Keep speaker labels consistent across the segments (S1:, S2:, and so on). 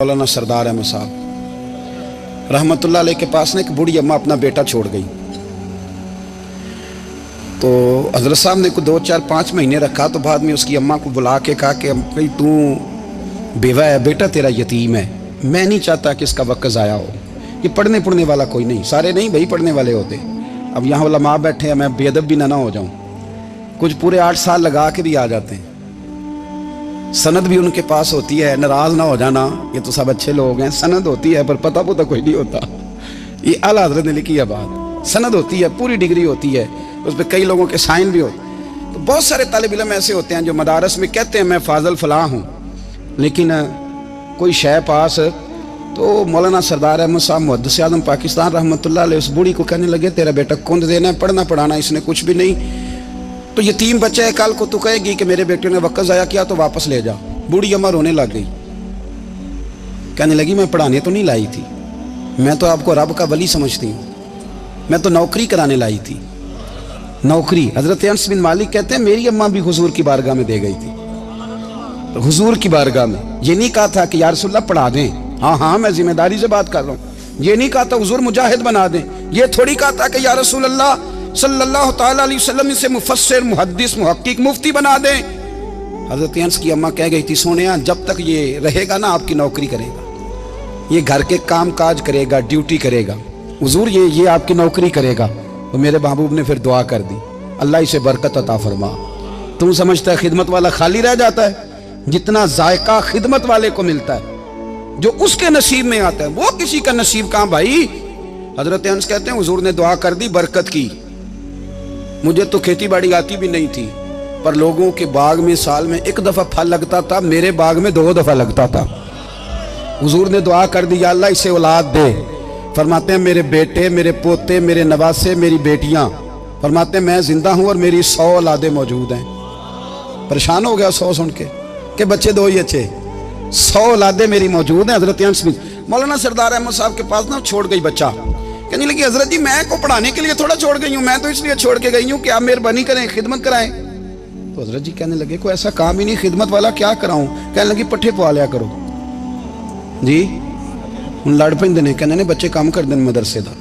S1: मौलाना सरदार अहमद साहब रहमतुल्लाह अलैह के पास ना एक बूढ़ी अम्मा अपना बेटा छोड़ गई। तो हजरत साहब ने को 2, 4, 5 महीने रखा। तो बाद में उसकी अम्मा को बुला के कहा कि भाई तू बेवा है, बेटा तेरा यतीम है, मैं नहीं चाहता कि इसका वक्त ज़ाया हो। ये पढ़ने वाला कोई नहीं, सारे नहीं भाई पढ़ने वाले होते। अब यहाँ उलमा बैठे हैं, मैं बेअदब भी ना हो जाऊँ। कुछ पूरे 8 साल लगा के भी आ जाते हैं, सनद भी उनके पास होती है। नाराज़ ना हो जाना, ये तो सब अच्छे लोग हैं। सनद होती है पर पता कोई नहीं होता। ये आला हज़रत ने लिखी है बात। सनद होती है, पूरी डिग्री होती है, उस पर कई लोगों के साइन भी होते हैं। तो बहुत सारे तालिब इल्म ऐसे होते हैं जो मदारस में कहते हैं मैं फाजल फलां हूँ, लेकिन कोई शय पास। तो मौलाना सरदार अहमद साहब मुहद्दिस आज़म पाकिस्तान रहमतुल्लाह अलैह उस बूढ़ी को कहने लगे तेरा बेटा कुंद देना है, पढ़ना पढ़ाना इसने कुछ भी नहीं, तो यतीम बच्चा है, कल को तू कहेगी कि मेरे बेटे ने वक्त ज़ाया किया तो वापस ले जा। बूढ़ी अम्मा रोने लग गई, कहने लगी मैं पढ़ाने तो नहीं लाई थी, मैं तो आपको रब का वली समझती हूँ, मैं तो नौकरी कराने लाई थी। नौकरी हज़रत अनस बिन मालिक कहते हैं मेरी अम्मा भी हुजूर की बारगाह में दे गई थी। तो हुजूर की बारगाह में ये नहीं कहा था कि या रसूलल्लाह पढ़ा दें, हाँ मैं जिम्मेदारी से बात कर रहा हूँ। ये नहीं कहा था हुजूर मुजाहिद बना दें, ये थोड़ी कहा था कि या रसूलल्लाह सल्लल्लाहु तआला अलैहि वसल्लम से मुफस्सिर मुहद्दिस मुहक्किक मुफ्ती बना दें। हज़रत अनस की अम्मा कह गई थी सोनिया जब तक ये रहेगा ना आपकी नौकरी करेगा, ये घर के काम काज करेगा, ड्यूटी करेगा, हुजूर ये आपकी नौकरी करेगा। तो मेरे महबूब ने फिर दुआ कर दी अल्लाह इसे बरकत अता फरमा। तुम समझता है खिदमत वाला खाली रह जाता है? जितना जायका खिदमत वाले को मिलता है, जो उसके नसीब में आता है, वो किसी का नसीब कहाँ भाई। हज़रत अनस कहते हैं हुजूर ने दुआ कर दी बरकत की। मुझे तो खेती बाड़ी आती भी नहीं थी, पर लोगों के बाग में साल में 1 दफ़ा फल लगता था, मेरे बाग में 2 दफ़ा लगता था। हुजूर ने दुआ कर दी अल्लाह इसे औलाद दे। फरमाते हैं मेरे बेटे, मेरे पोते, मेरे नवासे, मेरी बेटियां, फरमाते हैं मैं जिंदा हूं और मेरी 100 औलादे मौजूद हैं। परेशान हो गया 100 सुन के बच्चे 2 ही अच्छे, 100 औलादे मेरी मौजूद हैं। हज़रत अनस बिन मौलाना सरदार अहमद साहब के पास ना छोड़ गई बच्चा, कहने लगी हजरत जी मैं को पढ़ाने के लिए थोड़ा छोड़ गई हूँ, मैं तो इसलिए छोड़ के गई हूँ कि आप मेहरबानी करें खिदमत कराएं। तो हजरत जी कहने लगे कोई ऐसा काम ही नहीं, खिदमत वाला क्या कराऊं। कहने लगी पट्ठे पवा लिया करो जी। उन लड़ पेंदे ने कहने ने बच्चे काम कर दें मदरसे का।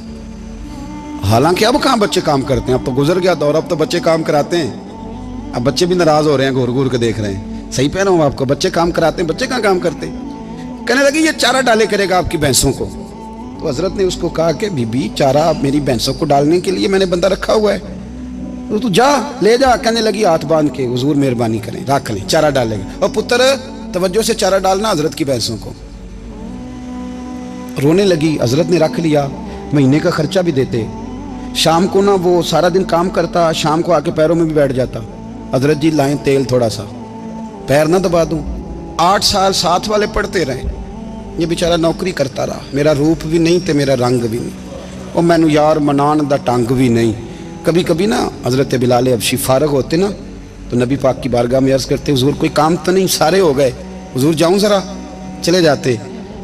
S1: हालांकि अब कहाँ बच्चे काम करते हैं, अब तो गुजर गया दौर, अब तो बच्चे काम कराते हैं। अब बच्चे भी नाराज हो रहे हैं, घूर घूर के देख रहे हैं। सही कह रहा हूँ आपको, बच्चे काम कराते हैं, बच्चे कहाँ काम करते। कहने लगी ये चारा डाले करेगा आपकी भैंसों को। तो हजरत ने उसको कहा कि बीबी चारा मेरी भैंसों को डालने के लिए मैंने बंदा रखा हुआ है, तो तू जा ले जा। कहने लगी हाथ बांध के हुजूर मेहरबानी करें रख लें, चारा डालेगा। और पुत्र तवज्जो से चारा डालना हजरत की भैंसों को। रोने लगी, हजरत ने रख लिया, महीने का खर्चा भी देते। शाम को ना वो सारा दिन काम करता, शाम को आके पैरों में भी बैठ जाता। हजरत जी लाएं तेल थोड़ा सा, पैर ना दबा दूं। 8 साल साथ वाले पढ़ते रहे, ये बेचारा नौकरी करता रहा। मेरा रूप भी नहीं ते मेरा रंग भी नहीं, और मैनू यार मनान दा टंग भी नहीं। कभी कभी ना हजरत बिलाल हबशी फारग होते ना तो नबी पाक की बारगाह में अर्ज करते हुजूर कोई काम तो नहीं, सारे हो गए, हुजूर जाऊं जरा, चले जाते।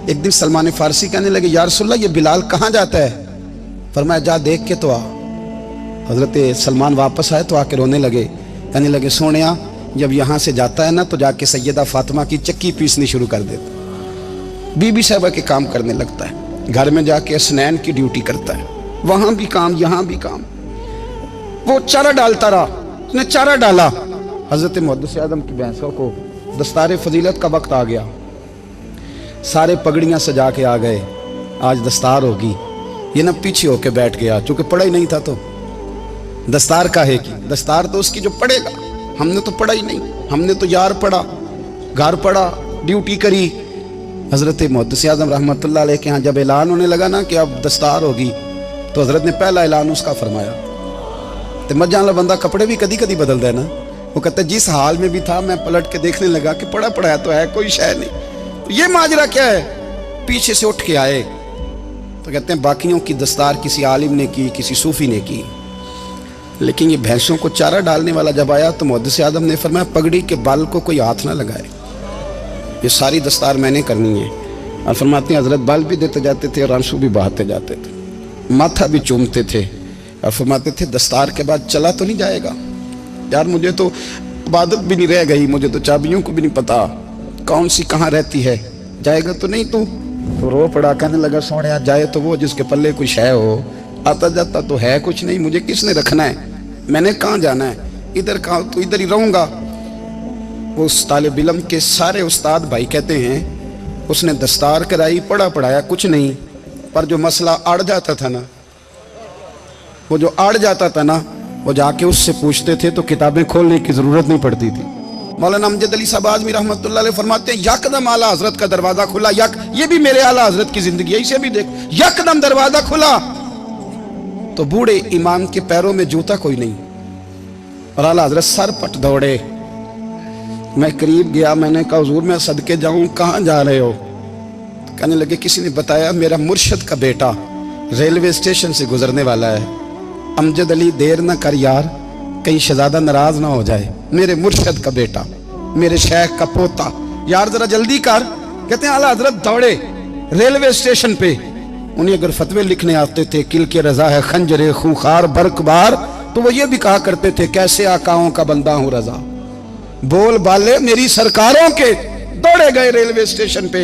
S1: एक दिन सलमान फारसी कहने लगे या रसूलल्लाह ये बिलाल कहाँ जाता है। फरमाया जा देख के तो आ। हजरत सलमान वापस आए तो आके रोने लगे, कहने लगे सोनिया जब यहाँ से जाता है ना तो जाके सैयदा फातिमा की चक्की पीसनी शुरू कर देता, बीबी साहबा के काम करने लगता है, घर में जाके असनैन की ड्यूटी करता है, वहां भी काम यहाँ भी काम। वो चारा डालता रहा, उसने चारा डाला। हजरत मुहद्दिस आज़म की भैंसों को दस्तार फजीलत का वक्त आ गया, सारे पगड़ियाँ सजा के आ गए, आज दस्तार होगी। ये ना पीछे होके बैठ गया, चूंकि पढ़ा ही नहीं था तो दस्तार काहे की, दस्तार तो उसकी जो पढ़ेगा। हमने तो पढ़ा ही नहीं, हमने तो यार पढ़ा, घर पढ़ा, ड्यूटी करी। हज़रत मुहद्दिस आज़म रहमतुल्लाह अलैह के यहाँ जब ऐलान होने लगा ना कि अब दस्तार होगी, तो हज़रत ने पहला ऐलान उसका फरमाया। तो मजान वाला बंदा कपड़े भी कभी कभी बदलता है ना, वो कहता है जिस हाल में भी था मैं पलट के देखने लगा कि पढ़ा पढ़ाया तो है, कोई शय नहीं। तो ये माजरा क्या है, पीछे से उठ के आए तो कहते हैं बाकियों की दस्तार किसी आलिम ने की, किसी सूफी ने की, लेकिन ये भैंसों को चारा डालने वाला जब आया तो मुहद्दिस आज़म ने फरमाया पगड़ी के बाल को कोई हाथ ना लगाए, ये सारी दस्तार मैंने करनी है। और फरमाते हैं हजरत बाल भी देते जाते थे और आंसू भी बहाते जाते थे, माथा भी चूमते थे, और फरमाते थे दस्तार के बाद चला तो नहीं जाएगा यार, मुझे तो इबादत भी नहीं रह गई, मुझे तो चाबियों को भी नहीं पता कौन सी कहाँ रहती है, जाएगा तो नहीं तू? तो रो पड़ा, कहने लगा सोने जाए तो वो जिसके पल्ले कुछ है हो, आता जाता तो है कुछ नहीं, मुझे किसने रखना है, मैंने कहाँ जाना है, इधर कहाँ, तो इधर ही रहूँगा। उस तालिब इल्म के सारे उस्ताद भाई कहते हैं उसने दस्तार कराई, पढ़ा पढ़ाया कुछ नहीं, पर जो मसला अड़ जाता था ना, वो जो अड़ जाता था ना, वो जाके उससे पूछते थे तो किताबें खोलने की ज़रूरत नहीं पड़ती थी। मौलाना अमजद अली साहब आज़मी रहमतुल्लाह अलैह फरमाते हैं यकदम आला हजरत का दरवाज़ा खुला, ये भी मेरे आला हजरत की ज़िंदगी है, इसे भी देख, यकदम दरवाज़ा खुला तो बूढ़े इमाम के पैरों में जूता कोई नहीं, और आला हजरत सर पट दौड़े। मैं करीब गया, मैंने कहा हुजूर मैं सदके जाऊं, कहाँ जा रहे हो? तो कहने लगे किसी ने बताया मेरा मुर्शद का बेटा रेलवे स्टेशन से गुजरने वाला है, अमजद अली देर ना कर यार, कहीं शहजादा नाराज ना हो जाए, मेरे मुर्शद का बेटा, मेरे शेख का पोता, यार जरा जल्दी कर। कहते हैं आला हजरत दौड़े रेलवे स्टेशन पे, उन्हें अगर फतवे लिखने आते थे किल के रजा है खंजरे खूंखार बरकबार, तो वो ये भी कहा करते थे कैसे आकाओं का बंदा हूं रजा, बोल बाले मेरी सरकारों के। दौड़े गए रेलवे स्टेशन पे,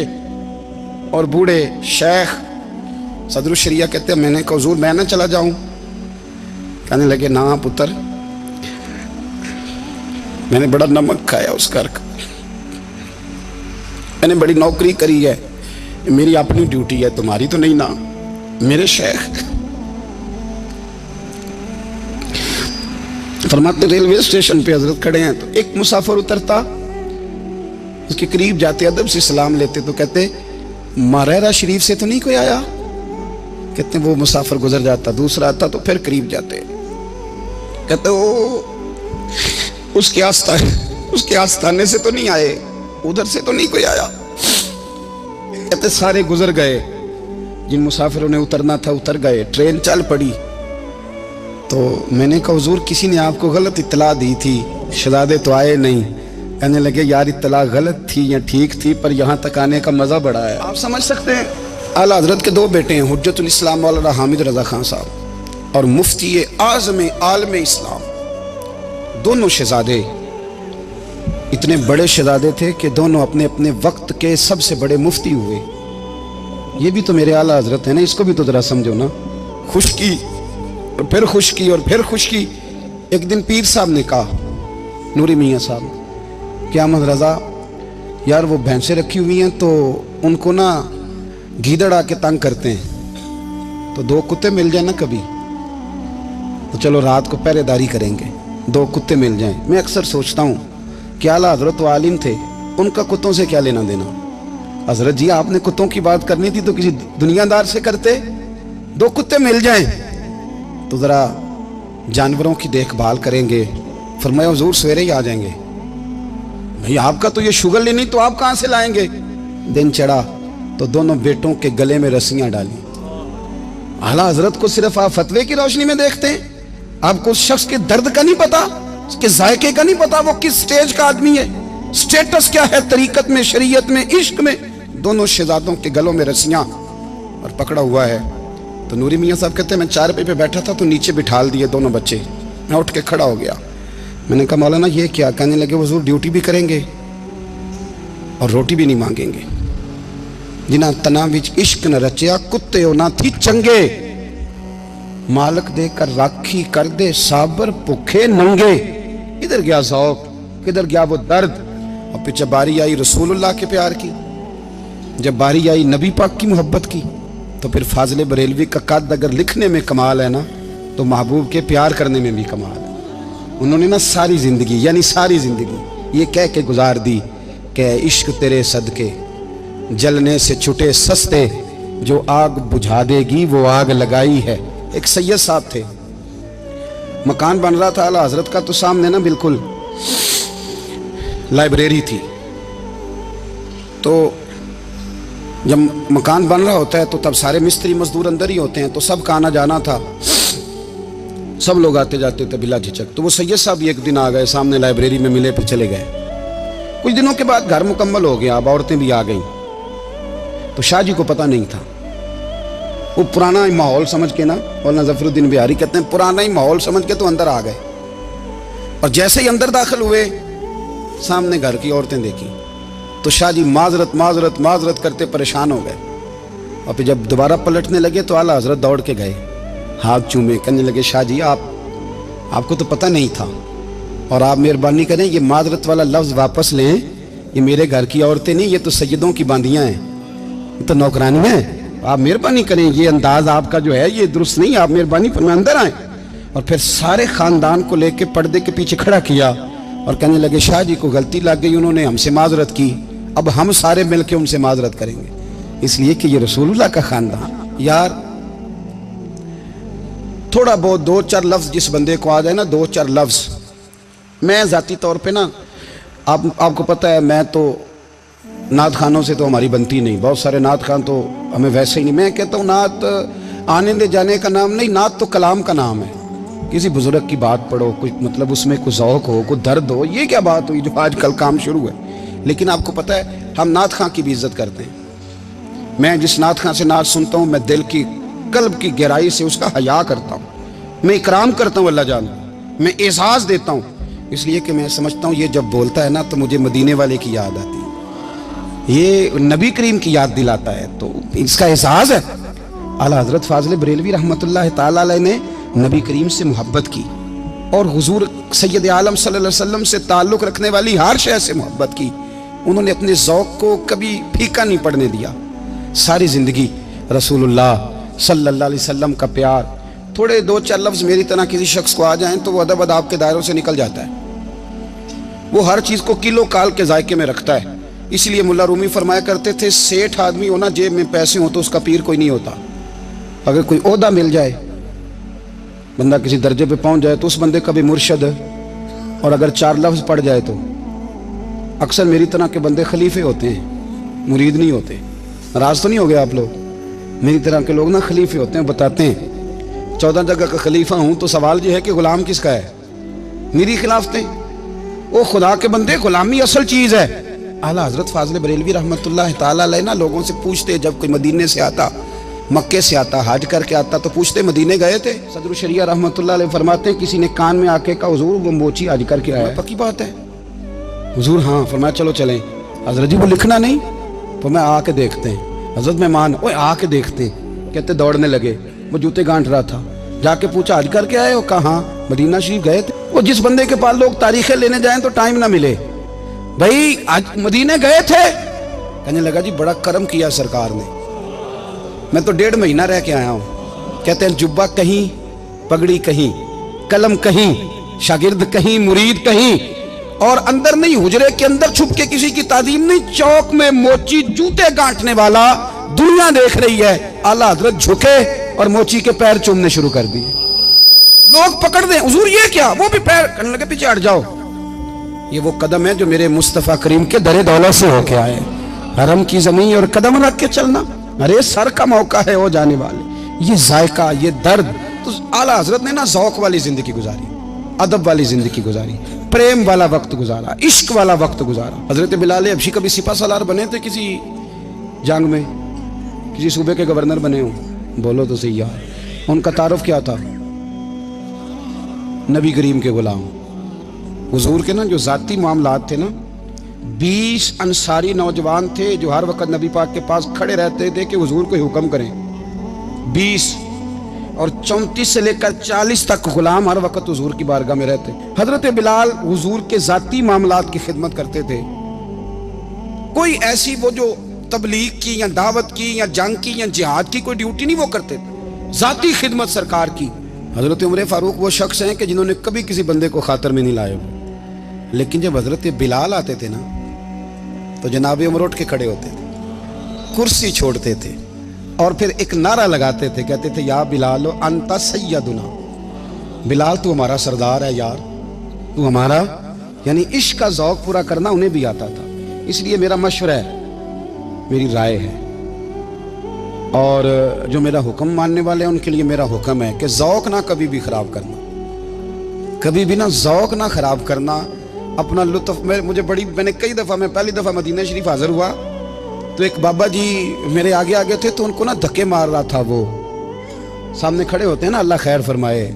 S1: और बूढ़े शेख सदरुल शरिया कहते हैं मैंने कहा हुजूर मैं ना चला जाऊं? कहने लगे ना पुत्र, मैंने बड़ा नमक खाया उस घर का, मैंने बड़ी नौकरी करी है, मेरी अपनी ड्यूटी है, तुम्हारी तो नहीं ना। मेरे शेख फरमाते रेलवे स्टेशन पे हजरत खड़े हैं, तो एक मुसाफिर उतरता, उसके करीब जाते अदब से सलाम लेते, तो कहते मारेरा शरीफ से तो नहीं कोई आया? कहते वो मुसाफिर गुजर जाता, दूसरा आता तो फिर करीब जाते, कहते वो उसके आस्थाने से तो नहीं आए, उधर से तो नहीं कोई आया। कहते सारे गुजर गए, जिन मुसाफिरों ने उतरना था उतर गए, ट्रेन चल पड़ी। तो मैंने कहा हुजूर किसी ने आपको गलत इत्तला दी थी, शहजादे तो आए नहीं। कहने लगे यार इत्तला गलत थी या ठीक थी, पर यहाँ तक आने का मज़ा बड़ा है। आप समझ सकते हैं आला हजरत के दो बेटे हैं, हुज्जतुल इस्लाम मौलाना हामिद रजा खान साहब और मुफ्ती आज़म आलम इस्लाम, दोनों शहजादे इतने बड़े शहजादे थे कि दोनों अपने अपने वक्त के सबसे बड़े मुफ्ती हुए। ये भी तो मेरे आला हजरत है ना, इसको भी तो जरा समझो ना। खुशकी और फिर खुशकी और फिर खुशकी। एक दिन पीर साहब ने कहा, नूरी मियाँ साहब, कि अहमद रज़ा यार वो भैंसें रखी हुई हैं तो उनको ना गीदड़ आके तंग करते हैं, तो दो कुत्ते मिल जाए ना कभी, तो चलो रात को पहरेदारी करेंगे, दो कुत्ते मिल जाएं। मैं अक्सर सोचता हूँ कि आला हजरत वो आलिम थे, उनका कुत्तों से क्या लेना देना। हजरत जी आपने कुत्तों की बात करनी थी तो किसी दुनियादार से करते, दो कुत्ते मिल जाएं तो ज़रा जानवरों की देखभाल करेंगे। फरमाया हुजूर सवेरे ही आ जाएंगे। भाई आपका तो ये शुगर नहीं, तो आप कहाँ से लाएंगे? दिन चढ़ा तो दोनों बेटों के गले में रस्सियाँ डाली। आला हजरत को सिर्फ आप फतवे की रोशनी में देखते हैं, आपको उस शख्स के दर्द का नहीं पता, उसके जायके का नहीं पता, वो किस स्टेज का आदमी है, स्टेटस क्या है तरीकत में, शरीयत में, इश्क में। दोनों शहजादों के गलों में रस्सियां और पकड़ा हुआ है। तो नूरी मियाँ साहब कहते हैं मैं चारपाई पे बैठा था तो नीचे बिठाल दिए दोनों बच्चे। मैं उठ के खड़ा हो गया, मैंने कहा मौलाना ये क्या? कहने लगे हुजूर ड्यूटी भी करेंगे और रोटी भी नहीं मांगेंगे। जिन्हां तना विच इश्क न रचिया कुत्ते हो ना थी चंगे, मालक देकर राखी कर दे साबर भुखे नंगे। किधर गया ज़ौक़, किधर गया वो दर्द? और पीछे बारी आई रसूलुल्लाह के प्यार की, जब बारी आई नबी पाक की मोहब्बत की, तो फिर फाजिल बरेलवी का कद अगर लिखने में कमाल है ना, तो महबूब के प्यार करने में भी कमाल है। उन्होंने ना सारी ज़िंदगी, यानी सारी ज़िंदगी ये कह के गुजार दी कि इश्क तेरे सदके जलने से छुटे सस्ते, जो आग बुझा देगी वो आग लगाई है। एक सैयद साहब थे, मकान बन रहा था आला हजरत का, तो सामने ना बिल्कुल लाइब्रेरी थी। तो जब मकान बन रहा होता है तो तब सारे मिस्त्री मजदूर अंदर ही होते हैं, तो सब का आना जाना था, सब लोग आते जाते थे बिला झिझक। तो वो सैयद साहब भी एक दिन आ गए, सामने लाइब्रेरी में मिले, फिर चले गए। कुछ दिनों के बाद घर मुकम्मल हो गया, अब औरतें भी आ गईं। तो शाह जी को पता नहीं था, वो पुराना ही माहौल समझ के ना, मौलाना ज़फ़रुद्दीन बिहारी कहते हैं पुराना ही माहौल समझ के तो अंदर आ गए। और जैसे ही अंदर दाखिल हुए, सामने घर की औरतें देखी, تو شاہ جی معذرت معذرت معذرت کرتے پریشان ہو گئے، اور پھر جب دوبارہ پلٹنے لگے تو اعلیٰ حضرت دوڑ کے گئے، ہاتھ چومے، کہنے لگے شاہ جی آپ کو تو پتہ نہیں تھا، اور آپ مہربانی کریں یہ معذرت والا لفظ واپس لیں، یہ میرے گھر کی عورتیں نہیں، یہ تو سیدوں کی باندیاں ہیں، یہ تو نوکرانیاں ہیں، آپ مہربانی کریں، یہ انداز آپ کا جو ہے یہ درست نہیں، آپ مہربانی فرمائیں اندر آئیں۔ اور پھر سارے خاندان کو لے کے پردے کے پیچھے کھڑا کیا اور کہنے لگے شاہ جی کو غلطی لگ گئی، انہوں نے ہم سے معذرت کی، اب ہم سارے مل کے ان سے معذرت کریں گے، اس لیے کہ یہ رسول اللہ کا خاندان۔ یار تھوڑا بہت دو چار لفظ جس بندے کو آ جائے نا، دو چار لفظ، میں ذاتی طور پہ نا آپ کو پتہ ہے میں تو نعت خانوں سے تو ہماری بنتی نہیں، بہت سارے نعت خان تو ہمیں ویسے ہی نہیں، میں کہتا ہوں نعت آنے دے جانے کا نام نہیں، نعت تو کلام کا نام ہے، کسی بزرگ کی بات پڑھو، کچھ مطلب اس میں کوئی ذوق ہو، کوئی درد ہو، یہ کیا بات ہوئی جو آج کل کام شروع ہے۔ لیکن آپ کو پتہ ہے ہم نعت خان کی بھی عزت کرتے ہیں، میں جس نعت خان سے نعت سنتا ہوں میں دل کی قلب کی گہرائی سے اس کا حیا کرتا ہوں، میں اکرام کرتا ہوں، اللہ جان میں اعزاز دیتا ہوں، اس لیے کہ میں سمجھتا ہوں یہ جب بولتا ہے نا تو مجھے مدینے والے کی یاد آتی ہے، یہ نبی کریم کی یاد دلاتا ہے، تو اس کا اعزاز ہے۔ اعلیٰ حضرت فاضل بریلوی رحمۃ اللہ تعالی علیہ نے نبی کریم سے محبت کی اور حضور سید عالم صلی اللہ علیہ وسلم سے تعلق رکھنے والی ہر شے سے محبت کی، انہوں نے اپنے ذوق کو کبھی پھیکا نہیں پڑنے دیا، ساری زندگی رسول اللہ صلی اللہ علیہ وسلم کا پیار۔ تھوڑے دو چار لفظ میری طرح کسی شخص کو آ جائیں تو وہ ادب اداب کے دائروں سے نکل جاتا ہے، وہ ہر چیز کو کلو کال کے ذائقے میں رکھتا ہے، اس لیے ملا رومی فرمایا کرتے تھے سیٹھ آدمی ہونا جیب میں پیسے ہوں تو اس کا پیر کوئی نہیں ہوتا، اگر کوئی عہدہ مل جائے، بندہ کسی درجے پہ پہنچ جائے تو اس بندے کا بھی مرشد، اور اگر چار لفظ پڑھ جائے تو اکثر میری طرح کے بندے خلیفے ہوتے ہیں، مرید نہیں ہوتے، ناراض تو نہیں ہو گیا آپ لوگ، میری طرح کے لوگ نا خلیفے ہوتے ہیں، بتاتے ہیں 14 جگہ کا خلیفہ ہوں تو سوال یہ ہے کہ غلام کس کا ہے، میری خلافتیں، وہ خدا کے بندے غلامی اصل چیز ہے۔ اعلیٰ حضرت فاضل بریلوی رحمۃ اللہ تعالیٰ علیہ نا لوگوں سے پوچھتے، جب کوئی مدینے سے آتا، مکے سے آتا، حج کر کے آتا تو پوچھتے مدینے گئے تھے؟ صدر الشریعہ رحمۃ اللہ علیہ فرماتے ہیں کسی نے کان میں آ کے کہا حضور وہ موچی حج کر کے آیا، پکی بات ہے حضور؟ ہاں۔ فرمایا چلو چلیں۔ حضرت جی وہ لکھنا نہیں؟ فرمایا آ کے دیکھتے ہیں۔ حضرت مہمان اوے آ کے دیکھتے، کہتے دوڑنے لگے، وہ جوتے گانٹ رہا تھا، جا کے پوچھا حج کر کے آئے ہو؟ کہا ہاں۔ مدینہ شریف گئے تھے؟ وہ جس بندے کے پاس لوگ تاریخیں لینے جائیں تو ٹائم نہ ملے، بھائی آج مدینے گئے تھے؟ کہنے لگا جی بڑا کرم کیا سرکار نے، میں تو 1.5 مہینہ رہ کے آیا ہوں۔ کہتے ہیں جبہ کہیں، پگڑی کہیں، قلم کہیں، شاگرد کہیں، مرید کہیں، اور اندر نہیں، حجرے کے اندر چھپ کے کسی کی تعظیم نہیں، چوک میں موچی جوتے گانٹنے والا دنیا دیکھ رہی ہے، اعلیٰ حضرت جھکے اور موچی کے پیر چومنے شروع کر دیے، لوگ پکڑ دیں حضور یہ کیا، وہ بھی پیر کرنے لگے پیچھے ہٹ جاؤ، یہ وہ قدم ہے جو میرے مصطفیٰ کریم کے در دولت سے ہو کے آئے، حرم کی زمین اور قدم رکھ کے چلنا، ارے سر کا موقع ہے ہو جانے والے، یہ ذائقہ، یہ درد، تو اعلیٰ حضرت نے نا ذوق والی زندگی گزاری، ادب والی زندگی گزاری، پریم والا وقت گزارا، عشق والا وقت گزارا۔ حضرت بلال حبشی کبھی سپہ سالار بنے تھے کسی جنگ میں، کسی صوبے کے گورنر بنے ہوں؟ بولو تو صحیح یار، ان کا تعارف کیا تھا؟ نبی کریم کے غلام، حضور کے نا جو ذاتی معاملات تھے نا، 20 انصاری نوجوان تھے جو ہر وقت نبی پاک کے پاس کھڑے رہتے تھے کہ حضور کو حکم کریں، 20، اور 34 سے لے کر 40 تک غلام ہر وقت حضور کی بارگاہ میں رہتے۔ حضرت بلال حضور کے ذاتی معاملات کی خدمت کرتے تھے، کوئی ایسی وہ جو تبلیغ کی یا دعوت کی یا جنگ کی یا جہاد کی کوئی ڈیوٹی نہیں وہ کرتے تھے، ذاتی خدمت سرکار کی۔ حضرت عمر فاروق وہ شخص ہیں کہ جنہوں نے کبھی کسی بندے کو خاطر میں نہیں لائے، لیکن جب حضرت بلال آتے تھے نا تو جناب عمر اٹھ کے کھڑے ہوتے تھے، کرسی چھوڑتے تھے اور پھر ایک نعرہ لگاتے تھے، کہتے تھے یا بلال انت سیدنا، بلال تو ہمارا سردار ہے یار، تو ہمارا، یعنی عشق کا ذوق پورا کرنا انہیں بھی آتا تھا۔ اس لیے میرا مشورہ ہے، میری رائے ہے، اور جو میرا حکم ماننے والے ہیں ان کے لیے میرا حکم ہے کہ ذوق نہ کبھی بھی خراب کرنا، کبھی بھی نہ ذوق نہ خراب کرنا، اپنا لطف۔ میں نے کئی دفعہ، میں پہلی دفعہ مدینہ شریف حاضر ہوا تو ایک بابا جی میرے آگے آگے تھے تو ان کو نا دھکے مار رہا تھا، وہ سامنے کھڑے ہوتے ہیں نا، اللہ خیر فرمائے،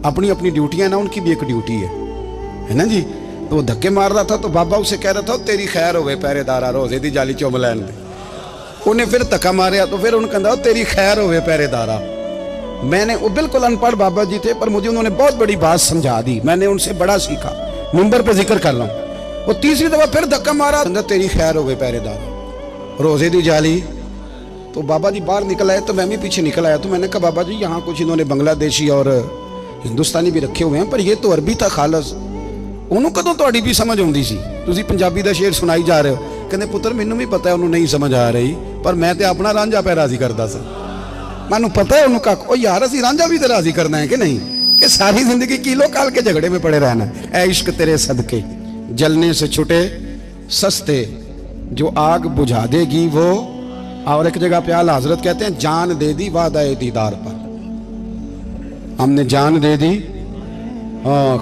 S1: اپنی اپنی ڈیوٹیاں نا، ان کی بھی ایک ڈیوٹی ہے نا جی، تو وہ دھکے مار رہا تھا تو بابا اسے کہہ رہا تھا تیری خیر ہوئے پہرے دارا روزے دی جالی چوم لین دے. انہیں پھر دھکا ماریا تو پھر ان کہا تیری خیر ہوئے پہرے دارا. میں نے وہ بالکل ان پڑھ بابا جی تھے پر مجھے انہوں نے بہت بڑی بات سمجھا دی, میں نے ان سے بڑا سیکھا, ممبر پہ ذکر کر رہا ہوں. وہ تیسری دفعہ پھر دھکا مارا, تیری خیر ہوئے پہرے دارا روزے دی جالی. تو بابا جی باہر نکل آئے تو میں بھی پیچھے نکل آیا. تو میں نے کہا بابا جی یہاں کچھ انہوں نے بنگلہ دیشی اور ہندوستانی بھی رکھے ہوئے ہیں پر یہ تو عربی تھا خالص, انہوں کدوں تہاڈی بھی سمجھ آؤندی سی, تسی پنجابی دا شعر سنائی جا رہے ہو. کہندے پتر مینوں بھی پتہ ہے انہوں نہیں سمجھ آ رہی پر میں تے اپنا رانجھا پہ راضی کردا سا. مینوں پتہ ہے انہوں کہا او یار اسی رانجھا بھی تے راضی کرنا ہے کہ نہیں, کہ ساری زندگی کیلو کال کے جھگڑے میں پڑے رہنا. اے عشق تیرے صدقے جلنے سے چھٹے سستے, جو آگ بجھا دے گی وہ. اور ایک جگہ پہ اعلیٰ حضرت کہتے ہیں جان دے دی وعدہ دیدار پر, ہم نے جان دے دی.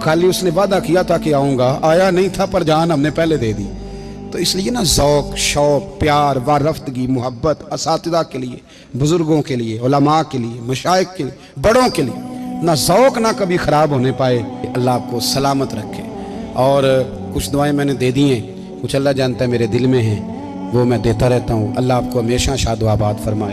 S1: خالی اس نے وعدہ کیا تھا کہ آؤں گا, آیا نہیں تھا پر جان ہم نے پہلے دے دی. تو اس لیے نا ذوق شوق پیار وارفتگی محبت اساتذہ کے لیے, بزرگوں کے لیے, علماء کے لیے, مشائخ کے لیے, بڑوں کے لیے نہ ذوق نہ کبھی خراب ہونے پائے. اللہ آپ کو سلامت رکھے. اور کچھ دعائیں میں نے دے دی ہیں, کچھ اللہ جانتا ہے میرے دل میں ہیں, وہ میں دیتا رہتا ہوں. اللہ آپ کو ہمیشہ شاد و آباد فرمائے.